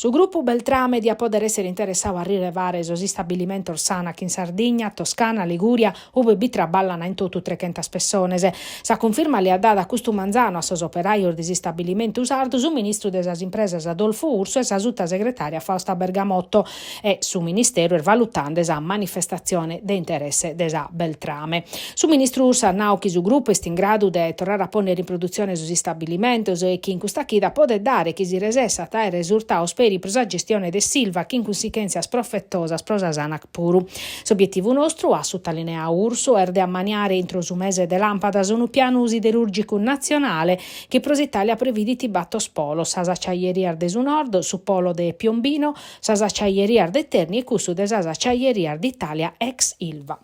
Su gruppo Beltrame di a poter essere interessato a rilevare esosi stabilimento Orsanac in Sardegna, Toscana, Liguria, ove traballano in tutto 300 persone. Sa conferma le ha data a questo manzano a sos operai di stabilimento usardo su ministro delle imprese Adolfo Urso e sa sutta segretaria Fausta Bergamotto e su ministero valutando esa manifestazione di interesse desa Beltrame. Su ministro Urso Nauchi su gruppo è in grado di tornare a ponere in produzione su stabilimento e chi in questa chida può dare chi si resessa ta risultato speri prosa gestione de Silva chi in conseguenza sproffettosa sprosa Sanac puru. S'obiettivo nostro a sottolinea Urso erde a maniare entro su mese de lampada su un piano siderurgico nazionale che pros Italia previditi batto spolo sasa acciaieria de su nord su polo de Piombino sasa acciaieria de Terni e cusso de sasa acciaieria d'Italia ex Ilva.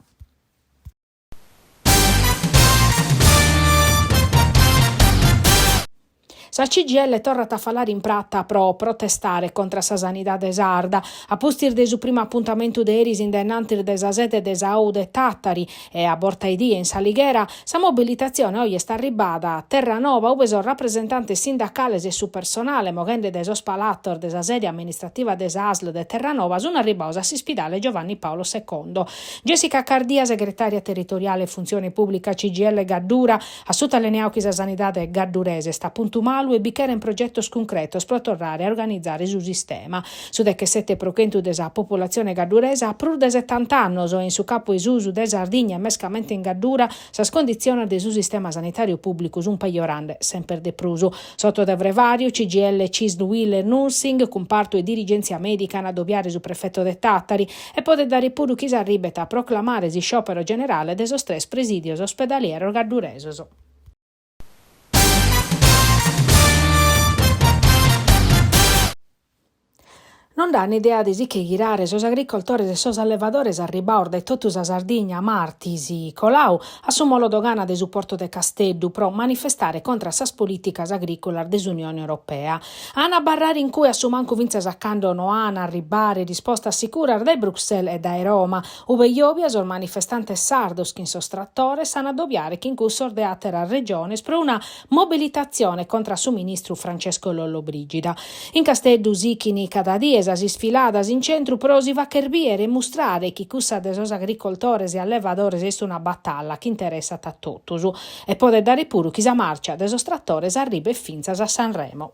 Sa CGL torna a falare in pratta pro protestare contro sa sanità sarda. A postir de su primo appuntamento de eris in denantir de sa sede de sa Aude Tattari e a Bortaidì in Salighera, sa mobilitazione oggi sta arribata a Terranova, ove sono rappresentante sindacale e su personale, mogende de sos palator de sa sede amministrativa de sa ASL de Terranova, sono arribata a Sispidale Giovanni Paolo II. Jessica Cardia, segretaria territoriale funzione pubblica CGL Gaddura, a sottolineato che sa sanità de gaddurese sta puntuale e bicchiere in progetto concreto per tornare a organizzare su sistema. Su de che 7 procentu desa popolazione gadduresa a più di 70 anni o in su capo isusu de Sardegna e mescamente in gaddura sa scondizione de su sistema sanitario pubblico su un peggiorande sempre de prusu. Sotto de brevario CGL CISL Wheeler Nursing comparto e dirigenzia medica a dovviare su prefetto de Tattari e pode dare pure chi s'arribeta a proclamare si sciopero generale de sos 3 presidios ospedaliero gadduresos. Non dà un'idea di che girare sos agricoltori e sos allevadores a ribordo e tutta sa Sardegna, Martisi, Colau, assumolo dogana de supporto de Casteddu pro manifestare contro sas politicas agricolas dell'Unione Europea. Ana barrare in cui assumanco vince saccando Noana, ribare risposta sicura da Bruxelles e da Roma, ove iovia sos manifestantes sardos che in sostrattore sanno addobbiare che in cui sordeate a regiones pro una mobilitazione contro su ministro Francesco Lollobrigida. In Casteddu Sichini cada die si sfiladas in centro prosi va cherbiere e mostrare che cussa de sos agricoltores e allevadores è una battaglia che interessa a tutti e può dare pure chi sa marcia de sos trattores arriba e finzas a Sanremo.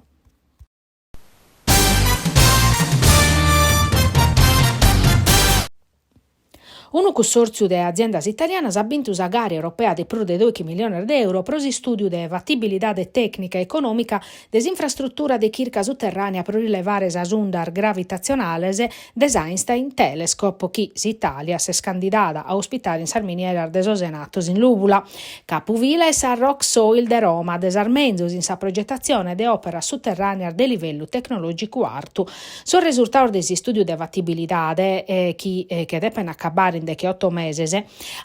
Un consorzio de aziendas italianas ha vinto una gara europea di più di 2 milioni di euro per lo studio de fattibilità tecnica e economica des infrastruttura de chirca sotterranea per rilevare sa ondar gravitazionales des Einstein Telescope che s'Italia si è scandidata a ospitare in Sarminiera de Sosenatos in Lubula. Capuvila e sa Rock Soil de Roma des Armenzos in sa progettazione de opera sotterranea de livello tecnologico alto. Sul risultato dei studi de fattibilità che devono accabare in che 8 mesi,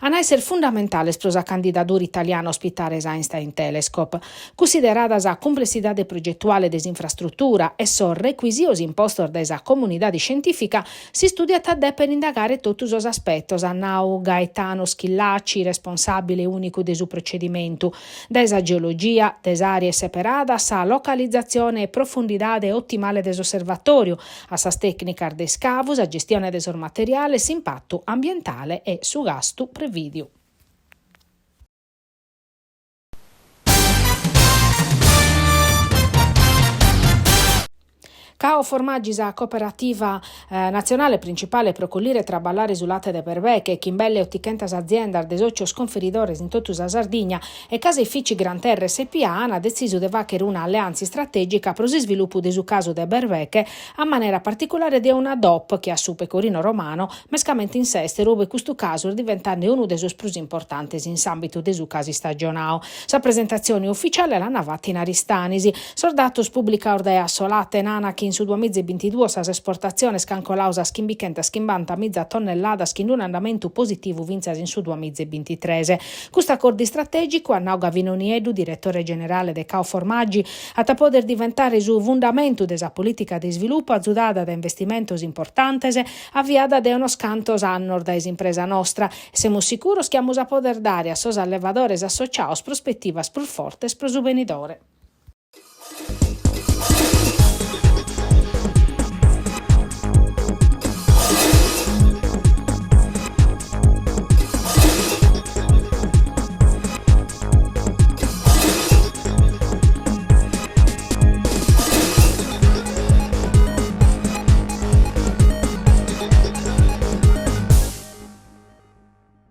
a essere fondamentale per la candidatura italiana a ospitare Einstein Telescope. Considerata la complessità progettuale dell'infrastruttura e so requisios impostos della comunità scientifica, si studia per indagare tutti gli aspetti. Annau Gaetano Schillacci, responsabile unico del suo procedimento, della geologia, delle aree separate, sa localizzazione e profondità ottimale dell'osservatorio, a sa tecnica de scavos, a gestione del materiale, impatto ambientale e su gasto previdio. Cao Formaggi, la cooperativa nazionale principale per collire traballare sull'ate de Perbeche, che in belle 800 aziende de socio sconferidores in tutta la Sardegna e caseifici Gran Terre SPA hanno deciso di vacere una alleanza strategica per lo sviluppo del suo caso de Perbeche a maniera particolare di una DOP che ha su pecorino romano mescamente in sestero, ove questo caso è diventando uno dei suoi più importanti in ambito dei suoi casi stagionali. Sa presentazione ufficiale la navata in Aristanisi, sordatos pubblica ordea solate nana che in su 2022 sa esportazione scancolausa schimbichenta schimbanta mezza tonnellata in un andamento positivo vinzas in su 2023. Questo accordo strategico annauga Vinoniedu, direttore generale de Cao Formaggi, a poter diventare su fondamento della politica di sviluppo azzudata da investimenti importanti avviata da uno scantos anno da impresa nostra. Siamo sicuri che a poter dare a sos allevadores associados prospettivas più forti per su venidore.